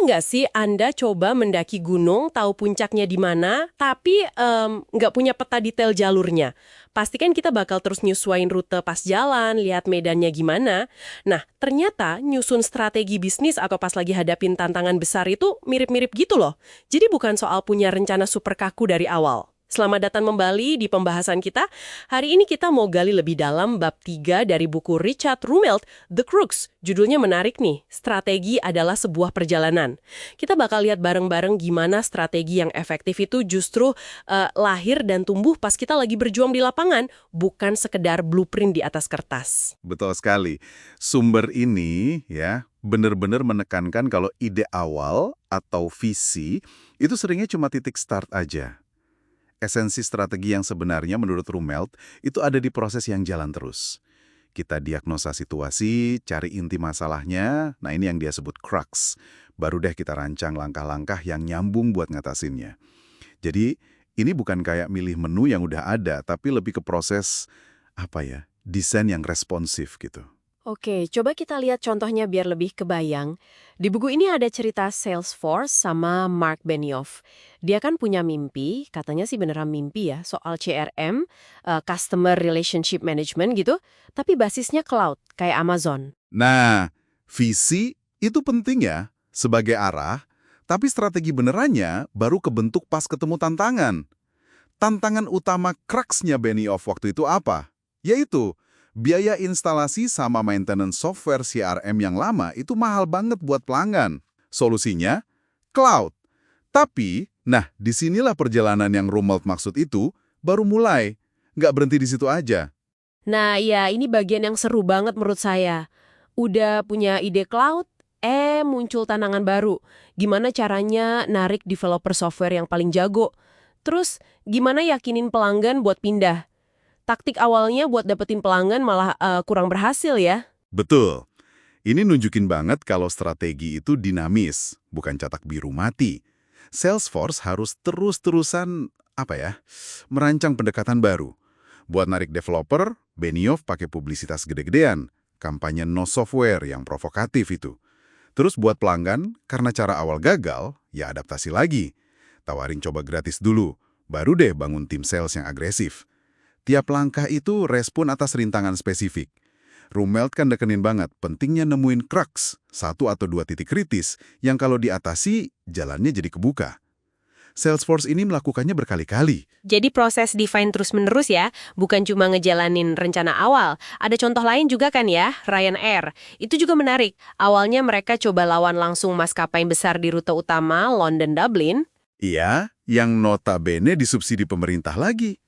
nggak sih Anda coba mendaki gunung, tahu puncaknya di mana, tapi nggak punya peta detail jalurnya? Pastikan kita bakal terus nyesuaiin rute pas jalan, lihat medannya gimana. Nah, ternyata nyusun strategi bisnis atau pas lagi hadapin tantangan besar itu mirip-mirip gitu loh. Jadi bukan soal punya rencana super kaku dari awal. Selamat datang kembali di pembahasan kita. Hari ini kita mau gali lebih dalam bab 3 dari buku Richard Rumelt, The Crux. Judulnya menarik nih, Strategi adalah sebuah perjalanan. Kita bakal lihat bareng-bareng gimana strategi yang efektif itu justru lahir dan tumbuh pas kita lagi berjuang di lapangan, bukan sekedar blueprint di atas kertas. Betul sekali. Sumber ini ya benar-benar menekankan kalau ide awal atau visi itu seringnya cuma titik start aja. Esensi strategi yang sebenarnya menurut Rumelt itu ada di proses yang jalan terus. Kita diagnosa situasi, cari inti masalahnya, nah ini yang dia sebut crux. Baru deh kita rancang langkah-langkah yang nyambung buat ngatasinnya. Jadi ini bukan kayak milih menu yang udah ada, tapi lebih ke proses, desain yang responsif gitu. Oke, coba kita lihat contohnya biar lebih kebayang. Di buku ini ada cerita Salesforce sama Mark Benioff. Dia kan punya mimpi, katanya sih beneran mimpi ya, soal CRM, Customer Relationship Management gitu, tapi basisnya cloud, kayak Amazon. Nah, visi itu penting ya, sebagai arah, tapi strategi benerannya baru kebentuk pas ketemu tantangan. Tantangan utama crux-nya Benioff waktu itu apa? Yaitu, biaya instalasi sama maintenance software CRM yang lama itu mahal banget buat pelanggan. Solusinya, cloud. Tapi, disinilah perjalanan yang Rumelt maksud itu baru mulai. Nggak berhenti di situ aja. Nah ya, ini bagian yang seru banget menurut saya. Udah punya ide cloud, muncul tantangan baru. Gimana caranya narik developer software yang paling jago? Terus, gimana yakinin pelanggan buat pindah? Taktik awalnya buat dapetin pelanggan malah kurang berhasil ya. Betul. Ini nunjukin banget kalau strategi itu dinamis, bukan cetak biru mati. Salesforce harus terus-terusan, merancang pendekatan baru. Buat narik developer, Benioff pakai publisitas gede-gedean, kampanye no software yang provokatif itu. Terus buat pelanggan, karena cara awal gagal, ya adaptasi lagi. Tawarin coba gratis dulu, baru deh bangun tim sales yang agresif. Tiap langkah itu respon atas rintangan spesifik. Rumelt kan dekenin banget pentingnya nemuin crux, 1 atau 2 titik kritis, yang kalau diatasi, jalannya jadi kebuka. Salesforce ini melakukannya berkali-kali. Jadi proses define terus-menerus ya, bukan cuma ngejalanin rencana awal. Ada contoh lain juga kan ya, Ryanair. Itu juga menarik. Awalnya mereka coba lawan langsung maskapai besar di rute utama, London-Dublin. Iya, yang notabene disubsidi pemerintah lagi.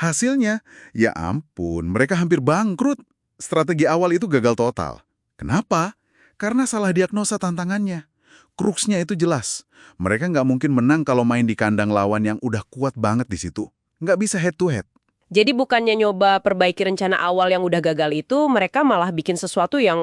Hasilnya, ya ampun, mereka hampir bangkrut. Strategi awal itu gagal total. Kenapa? Karena salah diagnosa tantangannya. Kruksnya itu jelas. Mereka nggak mungkin menang kalau main di kandang lawan yang udah kuat banget di situ. Nggak bisa head to head. Jadi bukannya nyoba perbaiki rencana awal yang udah gagal itu, mereka malah bikin sesuatu yang,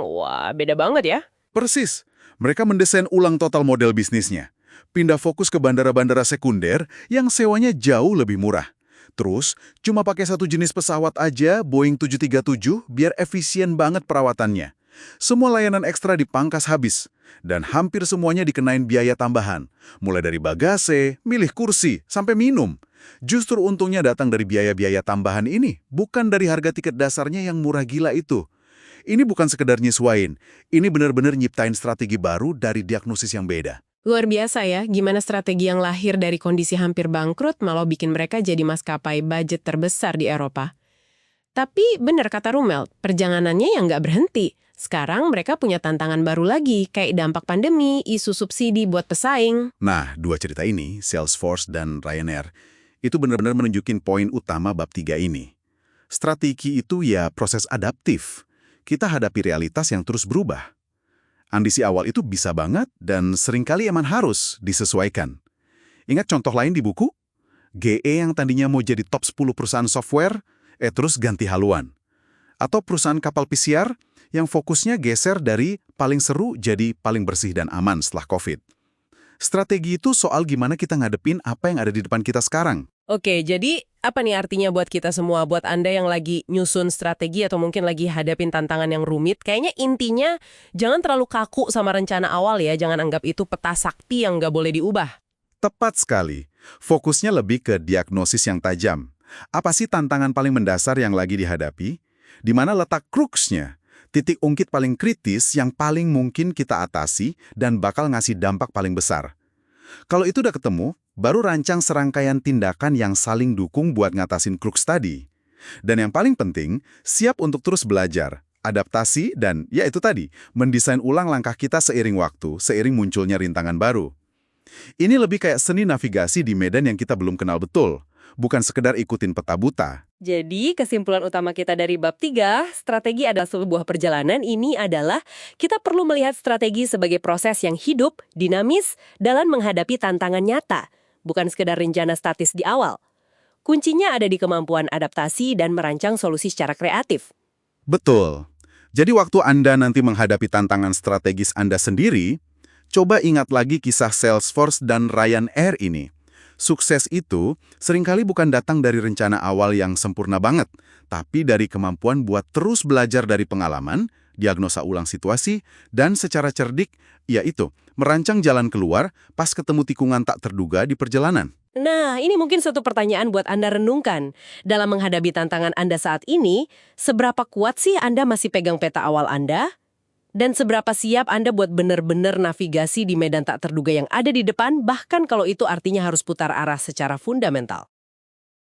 beda banget ya. Persis. Mereka mendesain ulang total model bisnisnya. Pindah fokus ke bandara-bandara sekunder yang sewanya jauh lebih murah. Terus, cuma pakai satu jenis pesawat aja, Boeing 737, biar efisien banget perawatannya. Semua layanan ekstra dipangkas habis, dan hampir semuanya dikenain biaya tambahan. Mulai dari bagase, milih kursi, sampai minum. Justru untungnya datang dari biaya-biaya tambahan ini, bukan dari harga tiket dasarnya yang murah gila itu. Ini bukan sekedar nyesuain, ini benar-benar nyiptain strategi baru dari diagnosis yang beda. Luar biasa ya, gimana strategi yang lahir dari kondisi hampir bangkrut malah bikin mereka jadi maskapai budget terbesar di Eropa. Tapi benar kata Rumelt, perjalanannya yang nggak berhenti. Sekarang mereka punya tantangan baru lagi, kayak dampak pandemi, isu subsidi buat pesaing. Nah, 2 cerita ini, Salesforce dan Ryanair, itu benar-benar menunjukin poin utama bab 3 ini. Strategi itu ya proses adaptif. Kita hadapi realitas yang terus berubah. Ambisi awal itu bisa banget dan seringkali emang harus disesuaikan. Ingat contoh lain di buku? GE yang tadinya mau jadi top 10 perusahaan software, terus ganti haluan. Atau perusahaan kapal PCR yang fokusnya geser dari paling seru jadi paling bersih dan aman setelah COVID. Strategi itu soal gimana kita ngadepin apa yang ada di depan kita sekarang. Oke, jadi apa nih artinya buat kita semua, buat Anda yang lagi nyusun strategi atau mungkin lagi hadapin tantangan yang rumit, kayaknya intinya jangan terlalu kaku sama rencana awal ya, jangan anggap itu peta sakti yang nggak boleh diubah. Tepat sekali. Fokusnya lebih ke diagnosis yang tajam. Apa sih tantangan paling mendasar yang lagi dihadapi? Di mana letak kruksnya? Titik ungkit paling kritis yang paling mungkin kita atasi dan bakal ngasih dampak paling besar. Kalau itu udah ketemu, baru rancang serangkaian tindakan yang saling dukung buat ngatasin kruks tadi. Dan yang paling penting, siap untuk terus belajar, adaptasi, dan ya itu tadi, mendesain ulang langkah kita seiring waktu, seiring munculnya rintangan baru. Ini lebih kayak seni navigasi di medan yang kita belum kenal betul, bukan sekedar ikutin peta buta. Jadi, kesimpulan utama kita dari bab 3, strategi adalah sebuah perjalanan, ini adalah kita perlu melihat strategi sebagai proses yang hidup, dinamis, dalam menghadapi tantangan nyata, bukan sekedar rencana statis di awal. Kuncinya ada di kemampuan adaptasi dan merancang solusi secara kreatif. Betul. Jadi waktu Anda nanti menghadapi tantangan strategis Anda sendiri, coba ingat lagi kisah Salesforce dan Ryanair ini. Sukses itu seringkali bukan datang dari rencana awal yang sempurna banget, tapi dari kemampuan buat terus belajar dari pengalaman, diagnosa ulang situasi, dan secara cerdik, yaitu merancang jalan keluar pas ketemu tikungan tak terduga di perjalanan. Nah, ini mungkin satu pertanyaan buat Anda renungkan. Dalam menghadapi tantangan Anda saat ini, seberapa kuat sih Anda masih pegang peta awal Anda? Dan seberapa siap Anda buat benar-benar navigasi di medan tak terduga yang ada di depan, bahkan kalau itu artinya harus putar arah secara fundamental?